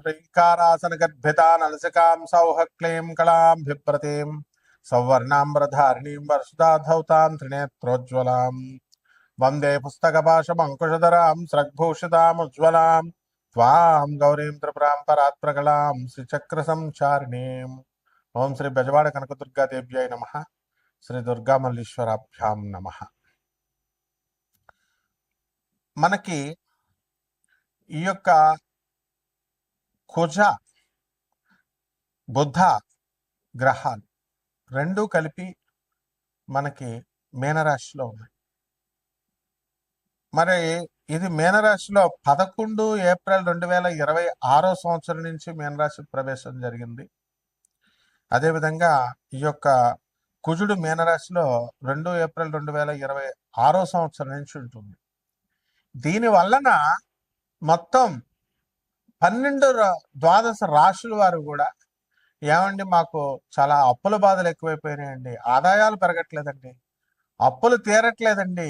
హ్రీంకారాసన గర్భితాన్ అలసికాం సౌహ క్లీం కళాం బిభ్రతీం సౌవర్ణాంబరధారిణీం వరసుధాధౌతాం త్రినేత్రోజ్వలాం వందే పుస్తకపాశమంకుశధరాం స్రగ్భూషితాముజ్వలాం త్వాం గౌరీం త్రిపురాం పరాత్ప్రగళాం శ్రీచక్ర సంచారిణీం. ఓం శ్రీ బెజవాడ కనకదుర్గాదేవ్యై నమః. శ్రీ దుర్గామల్లీశ్వరాభ్యాం నమః. మనకి ఈ యొక్క కుజ బుధ గ్రహాలు రెండూ కలిపి మనకి మీనరాశిలో ఉన్నాయి. మరి ఇది మీనరాశిలో 11 ఏప్రిల్ 2026 సంవత్సరం నుంచి మీనరాశి ప్రవేశం జరిగింది. అదేవిధంగా ఈ యొక్క కుజుడు మీనరాశిలో 2 ఏప్రిల్ 2026 సంవత్సరం నుంచి ఉంటుంది. దీని వలన మొత్తం 12 రాశుల వారు కూడా ఏమండి మాకు చాలా అప్పుల బాధలు ఎక్కువైపోయినాయండి, ఆదాయాలు పెరగట్లేదండి, అప్పులు తీరట్లేదండి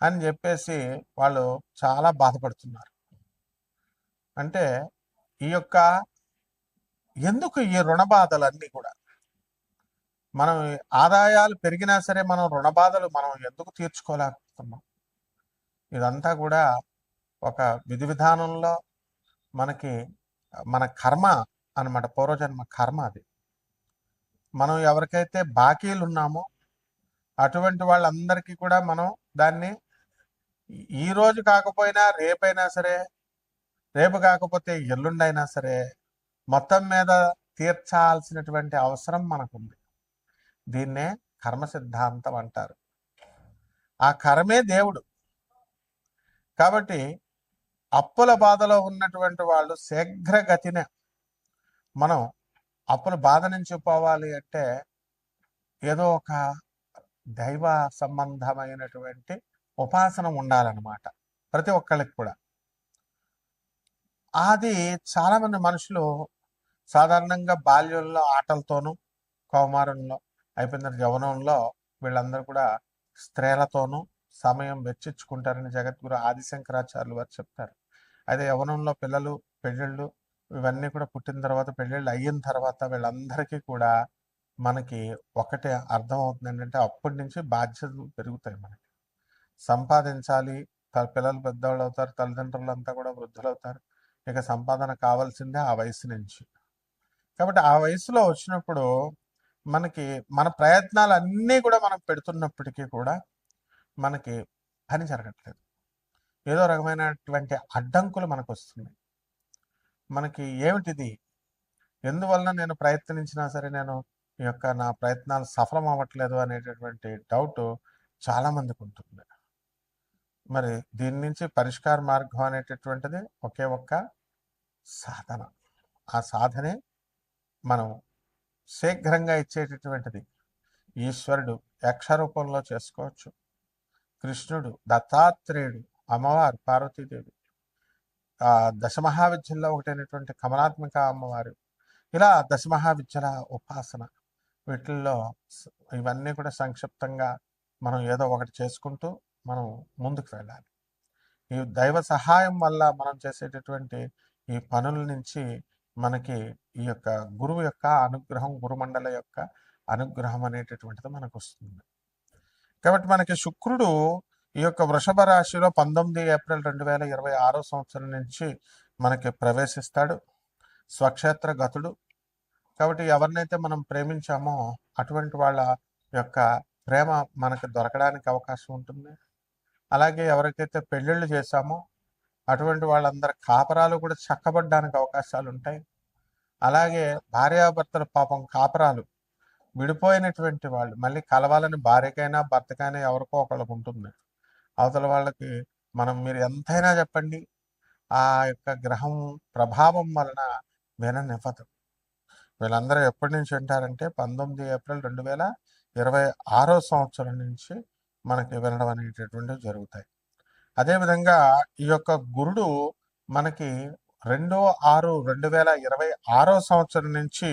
అని చెప్పేసి వాళ్ళు చాలా బాధపడుతున్నారు. అంటే ఈ యొక్క ఎందుకు ఈ రుణ బాధలన్నీ కూడా, మనం ఆదాయాలు పెరిగినా సరే మనం రుణ బాధలు మనం ఎందుకు తీర్చుకోలేకపోతున్నాం? ఇదంతా కూడా ఒక విధి విధానంలో మనకి మన కర్మ అన్నమాట, పూర్వజన్మ కర్మ. అది మనం ఎవరికైతే బాకీలు ఉన్నామో అటువంటి వాళ్ళందరికీ కూడా మనం దాన్ని ఈ రోజు కాకపోయినా రేపైనా సరే, రేపు కాకపోతే ఎల్లుండైనా సరే మొత్తం మీద తీర్చాల్సినటువంటి అవసరం మనకుంది. దీన్నే కర్మ సిద్ధాంతం అంటారు. ఆ కర్మే దేవుడు. కాబట్టి అప్పుల బాధలో ఉన్నటువంటి వాళ్ళు శీఘ్రగతిన మనం అప్పుల బాధ నుంచి పోవాలి అంటే ఏదో ఒక దైవ సంబంధమైనటువంటి ఉపాసన ఉండాలన్నమాట ప్రతి ఒక్కళ్ళకి కూడా. అది చాలామంది మనుషులు సాధారణంగా బాల్యంలో ఆటలతోనూ, కౌమారంలో అయిపోయిన యవ్వనంలో వీళ్ళందరూ కూడా స్త్రీలతోనూ సమయం వెచ్చించుకుంటారని జగద్గురు ఆదిశంకరాచార్యులు వారు చెప్తారు. అయితే యవ్వనంలో పిల్లలు, పెళ్ళిళ్ళు ఇవన్నీ కూడా పుట్టిన తర్వాత, పెళ్ళిళ్ళు అయిన తర్వాత వీళ్ళందరికీ కూడా మనకి ఒకటే అర్థం అవుతుంది ఏంటంటే అప్పటి నుంచి బాధ్యతలు పెరుగుతాయి. మనకి సంపాదించాలి, పిల్లలు పెద్దవాళ్ళు అవుతారు, తల్లిదండ్రులంతా కూడా వృద్ధులు అవుతారు. ఇక సంపాదన కావాల్సిందే ఆ వయసు నుంచి. కాబట్టి ఆ వయసులో వచ్చినప్పుడు మనకి మన ప్రయత్నాలు అన్నీ కూడా మనం పెడుతున్నప్పటికీ కూడా మనకి పని జరగట్లేదు. ఏదో రకమైనటువంటి అడ్డంకులు మనకు వస్తున్నాయి. మనకి ఏమిటిది, ఎందువలన నేను ప్రయత్నించినా సరే నేను ఈ యొక్క నా ప్రయత్నాలు సఫలం అవ్వట్లేదు అనేటటువంటి డౌట్ చాలామందికి ఉంటుంది. మరి దీని నుంచి పరిష్కార మార్గం అనేటటువంటిది ఒకే ఒక్క సాధన. ఆ సాధనే మనం శీఘ్రంగా ఇచ్చేటటువంటిది. ఈశ్వరుడు యక్ష రూపంలో చేసుకోవచ్చు, కృష్ణుడు, దత్తాత్రేయుడు, అమ్మవారు పార్వతీదేవి, దశమహావిద్యల్లో ఒకటైనటువంటి కమలాత్మిక అమ్మవారు, ఇలా దశమహావిద్యల ఉపాసన, వీటిల్లో ఇవన్నీ కూడా సంక్షిప్తంగా మనం ఏదో ఒకటి చేసుకుంటూ మనం ముందుకు వెళ్ళాలి. ఈ దైవ సహాయం వల్ల మనం చేసేటటువంటి ఈ పనుల నుంచి మనకి ఈ యొక్క గురువు యొక్క అనుగ్రహం, గురుమండల యొక్క అనుగ్రహం అనేటటువంటిది మనకు వస్తుంది. కాబట్టి మనకి శుక్రుడు ఈ యొక్క వృషభ రాశిలో 19 ఏప్రిల్ 2026 సంవత్సరం నుంచి మనకి ప్రవేశిస్తాడు. స్వక్షేత్ర గతుడు. కాబట్టి ఎవరినైతే మనం ప్రేమించామో అటువంటి వాళ్ళ యొక్క ప్రేమ మనకి దొరకడానికి అవకాశం ఉంటుంది. అలాగే ఎవరికైతే పెళ్ళిళ్ళు చేశామో అటువంటి వాళ్ళందరి కాపరాలు కూడా చక్కబడ్డానికి అవకాశాలు ఉంటాయి. అలాగే భార్యాభర్తలు పాపం కాపరాలు విడిపోయినటువంటి వాళ్ళు మళ్ళీ కలవాలని భార్యకైనా భర్తకైనా ఎవరికో ఒకళ్ళకు ఉంటుంది. అవతల వాళ్ళకి మనం మీరు ఎంతైనా చెప్పండి, ఆ యొక్క గ్రహం ప్రభావం వలన విననివ్వదు. వీళ్ళందరూ ఎప్పటి నుంచి వింటారంటే 19 ఏప్రిల్ 2026 సంవత్సరం నుంచి మనకి వినడం అనేటటువంటివి జరుగుతాయి. అదేవిధంగా ఈ యొక్క గురుడు మనకి 2/6/2026 సంవత్సరం నుంచి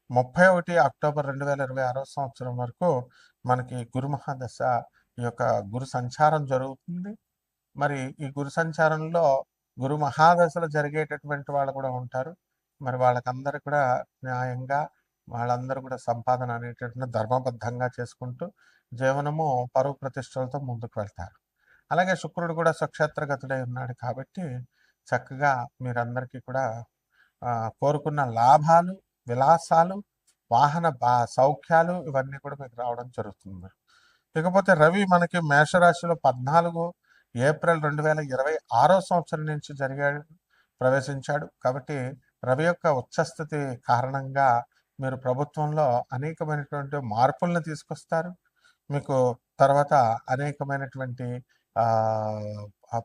31 అక్టోబర్ 2026 సంవత్సరం వరకు మనకి గురు మహాదశ, ఈ యొక్క గురు సంచారం జరుగుతుంది. మరి ఈ గురు సంచారంలో గురు మహాదశలు జరిగేటటువంటి వాళ్ళు కూడా ఉంటారు. మరి వాళ్ళకందరూ కూడా న్యాయంగా వాళ్ళందరూ కూడా సంపాదన అనేటటువంటి ధర్మబద్ధంగా చేసుకుంటూ జీవనము పరువు ప్రతిష్టలతో ముందుకు వెళ్తారు. అలాగే శుక్రుడు కూడా స్వక్షేత్రగతుడై ఉన్నాడు కాబట్టి చక్కగా మీరందరికీ కూడా కోరుకున్న లాభాలు, విలాసాలు, వాహన సౌఖ్యాలు ఇవన్నీ కూడా మీకు రావడం జరుగుతుంది. ఇకపోతే రవి మనకి మేషరాశిలో 14 ఏప్రిల్ 2026 సంవత్సరం నుంచి ప్రవేశించాడు. కాబట్టి రవి యొక్క ఉచ్చస్థితి కారణంగా మీరు ప్రభుత్వంలో అనేకమైనటువంటి మార్పులను తీసుకొస్తారు. మీకు తర్వాత అనేకమైనటువంటి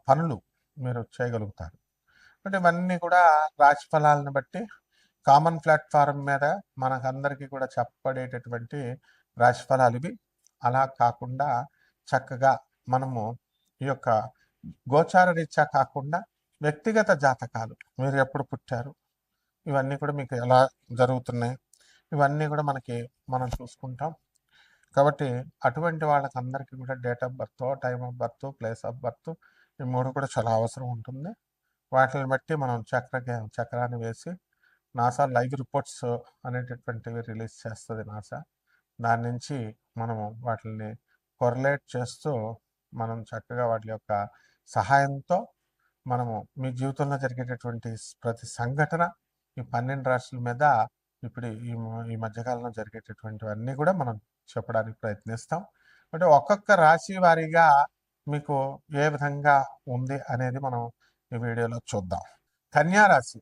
పనులు మీరు చేయగలుగుతారు. అంటే ఇవన్నీ కూడా రాశి ఫలాలను బట్టి కామన్ ప్లాట్ఫారం మీద మనకందరికీ కూడా చెప్పబడేటటువంటి రాశి ఫలాలు ఇవి. అలా కాకుండా చక్కగా మనము ఈ యొక్క గోచార రీత్యా కాకుండా వ్యక్తిగత జాతకాలు, మీరు ఎప్పుడు పుట్టారు, ఇవన్నీ కూడా మీకు ఎలా జరుగుతున్నాయి, ఇవన్నీ కూడా మనం చూసుకుంటాం. కాబట్టి అటువంటి వాళ్ళకందరికీ కూడా date of birth, time of birth, place of birth, ఈ 3 కూడా చాలా అవసరం ఉంటుంది. వాటిని బట్టి మనం చక్రాన్ని వేసి నాసా లైవ్ రిపోర్ట్స్ అనేటటువంటివి రిలీజ్ చేస్తుంది నాసా. దాని నుంచి మనము వాటిని కొరలేట్ చేస్తూ మనం చక్కగా వాటి యొక్క సహాయంతో మనము మీ జీవితంలో జరిగేటటువంటి ప్రతి సంఘటన ఈ 12 రాశుల మీద ఇప్పుడు ఈ మధ్యకాలంలో జరిగేటటువంటివన్నీ కూడా మనం చెప్పడానికి ప్రయత్నిస్తాం. అంటే ఒక్కొక్క రాశి వారీగా మీకు ఏ విధంగా ఉంది అనేది మనం ఈ వీడియోలో చూద్దాం. కన్యారాశి.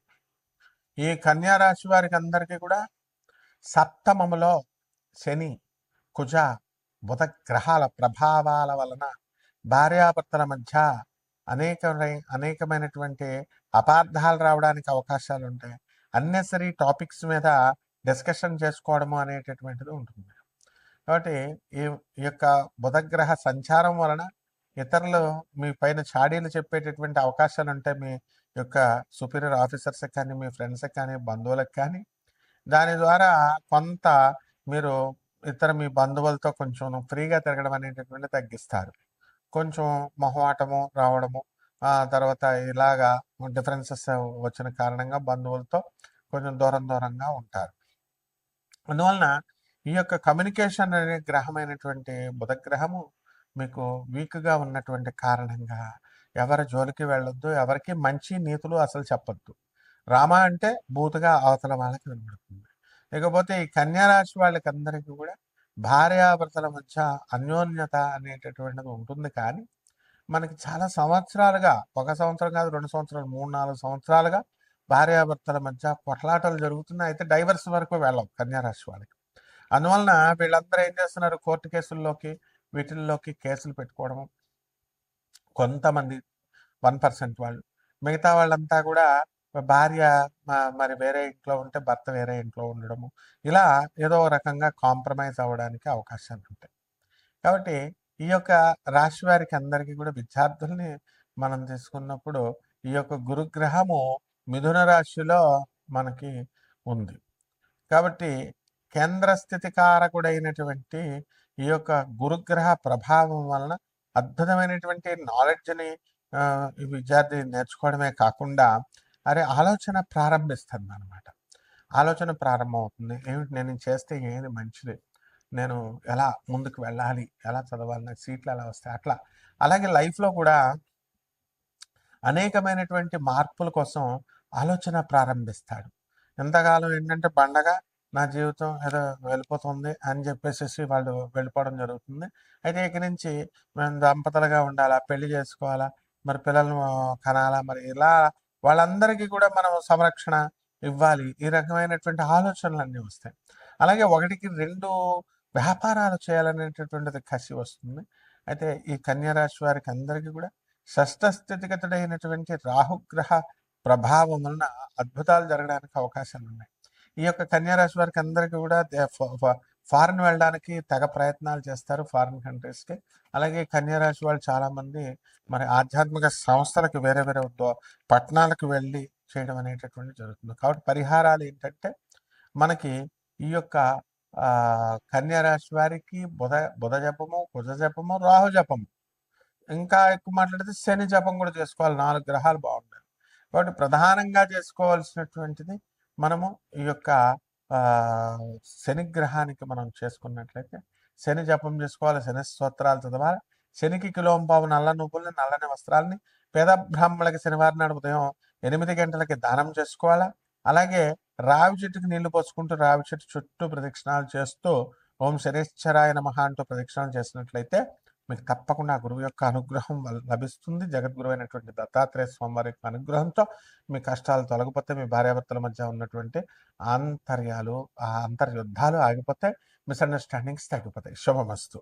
ఈ కన్యారాశి వారికి అందరికీ కూడా సప్తమములో శని, కుజ, బుధ గ్రహాల ప్రభావాల వలన భార్యాభర్తల మధ్య అనేకమైనటువంటి అపార్థాలు రావడానికి అవకాశాలు ఉంటాయి. అన్నెసరీ టాపిక్స్ మీద డిస్కషన్ చేసుకోవడము అనేటటువంటిది ఉంటుంది. కాబట్టి ఈ యొక్క బుధగ్రహ సంచారం వలన ఇతరులు మీ పైన చాడీలు చెప్పేటటువంటి అవకాశాలు ఉంటాయి. మీ యొక్క సుపీరియర్ ఆఫీసర్స్కి కానీ, మీ ఫ్రెండ్స్కి కానీ, బంధువులకు కానీ. దాని ద్వారా కొంత మీరు మీ బంధువులతో కొంచెం ఫ్రీగా తిరగడం అనేటటువంటి తగ్గిస్తారు. కొంచెం మొహమాటము రావడము, తర్వాత ఇలాగా డిఫరెన్సెస్ వచ్చిన కారణంగా బంధువులతో కొంచెం దూరంగా ఉంటారు. అందువలన ఈ యొక్క కమ్యూనికేషన్ అనే గ్రహమైనటువంటి బుధగ్రహము మీకు వీక్గా ఉన్నటువంటి కారణంగా ఎవరి జోలికి వెళ్ళొద్దు, ఎవరికి మంచి నీతులు అసలు చెప్పొద్దు. రామ అంటే బూతుగా అవతల వాళ్ళకి వినబడుతుంది. ఇకపోతే ఈ కన్యారాశి వాళ్ళకి అందరికీ కూడా భార్యాభర్తల మధ్య అన్యోన్యత అనేటటువంటిది ఉంటుంది. కానీ మనకి చాలా సంవత్సరాలుగా, 1 సంవత్సరం కాదు, 2 సంవత్సరాలు, 3-4 సంవత్సరాలుగా భార్యాభర్తల మధ్య కొట్లాటలు జరుగుతున్నాయి. అయితే డైవర్స్ వరకు వెళ్ళవు కన్యారాశి వాళ్ళకి. అందువలన వీళ్ళందరూ ఏం చేస్తున్నారు, కోర్టు కేసుల్లోకి వీటిల్లోకి కేసులు పెట్టుకోవడము. కొంతమంది 1% వాళ్ళు, మిగతా వాళ్ళంతా కూడా భార్య మరి వేరే ఇంట్లో ఉంటే భర్త వేరే ఇంట్లో ఉండడము, ఇలా ఏదో రకంగా కాంప్రమైజ్ అవ్వడానికి అవకాశాలు ఉంటాయి. కాబట్టి ఈ యొక్క రాశి వారికి అందరికీ కూడా విద్యార్థుల్ని మనం తీసుకున్నప్పుడు ఈ యొక్క గురుగ్రహము మిథున రాశిలో మనకి ఉంది. కాబట్టి కేంద్ర స్థితికారకుడైనటువంటి ఈ యొక్క గురుగ్రహ ప్రభావం వలన అద్భుతమైనటువంటి నాలెడ్జ్ని విద్యార్థి నేర్చుకోవడమే కాకుండా ఆలోచన ప్రారంభిస్తుంది అన్నమాట. ఆలోచన ప్రారంభమవుతుంది. ఏమిటి నేను చేస్తే ఏది మంచిది, నేను ఎలా ముందుకు వెళ్ళాలి, ఎలా చదవాలి, నాకు సీట్లు ఎలా వస్తాయి, అట్లా. అలాగే లైఫ్లో కూడా అనేకమైనటువంటి మార్పుల కోసం ఆలోచన ప్రారంభిస్తాడు. ఎంతకాలం ఏంటంటే బండగా నా జీవితం ఏదో వెళ్ళిపోతుంది అని చెప్పేసి వాళ్ళు వెళ్ళిపోవడం జరుగుతుంది. అయితే ఇక నుంచి మేము దంపతులుగా ఉండాలా, పెళ్లి చేసుకోవాలా, మరి పిల్లలను కనాలా, మరి ఇలా వాళ్ళందరికీ కూడా మనం సంరక్షణ ఇవ్వాలి, ఈ రకమైనటువంటి ఆలోచనలన్నీ వస్తాయి. అలాగే 1-2 వ్యాపారాలు చేయాలనేటటువంటిది కసి వస్తుంది. అయితే ఈ కన్యారాశి వారికి అందరికీ కూడా షష్ఠ స్థితిగతుడైనటువంటి రాహుగ్రహ ప్రభావం వలన అద్భుతాలు జరగడానికి అవకాశాలు ఉన్నాయి. ఈ యొక్క కన్యారాశి వారికి అందరికీ కూడా ఫారిన్ వెళ్ళడానికి తెగ ప్రయత్నాలు చేస్తారు, ఫారిన్ కంట్రీస్కి. అలాగే కన్యారాశి వాళ్ళు చాలామంది మరి ఆధ్యాత్మిక సంస్థలకు వేరే పట్టణాలకు వెళ్ళి చేయడం అనేటటువంటి జరుగుతుంది. కాబట్టి పరిహారాలు ఏంటంటే మనకి ఈ యొక్క కన్యారాశి వారికి బుధ జపము, కుజ జపము, రాహు జపము, ఇంకా ఎక్కువ మాట్లాడితే శని జపం కూడా చేసుకోవాలి. 4 గ్రహాలు బాగుంటాయి. కాబట్టి ప్రధానంగా చేసుకోవాల్సినటువంటిది మనము ఈ యొక్క శని గ్రహానికి మనం చేసుకున్నట్లయితే శని జపం చేసుకోవాలి, శని స్తోత్రాలు చదవాలి, శనికి కిలోంపావు నల్ల నువ్వుల్ని, నల్లని వస్త్రాలని పేద బ్రాహ్మణులకి శనివారం నాడు ఉదయం 8 గంటలకి దానం చేసుకోవాలా. అలాగే రావి చెట్టుకి నీళ్లు పోసుకుంటూ రావి చెట్టు చుట్టూ ప్రదక్షిణాలు చేస్తూ ఓం శనేశ్వరాయ నమః అంటూ ప్రదక్షిణాలు చేసినట్లయితే మీకు తప్పకుండా గురువు యొక్క అనుగ్రహం లభిస్తుంది. జగద్గురు అయినటువంటి దత్తాత్రేయ స్వామివారి యొక్క అనుగ్రహంతో మీ కష్టాలు తొలగిపోతే, మీ భార్యాభర్తల మధ్య ఉన్నటువంటి ఆంతర్యాలు, ఆ అంతర్యుద్ధాలు ఆగిపోతాయి, మిస్అండర్స్టాండింగ్స్ తగ్గిపోతాయి. శుభమస్తు.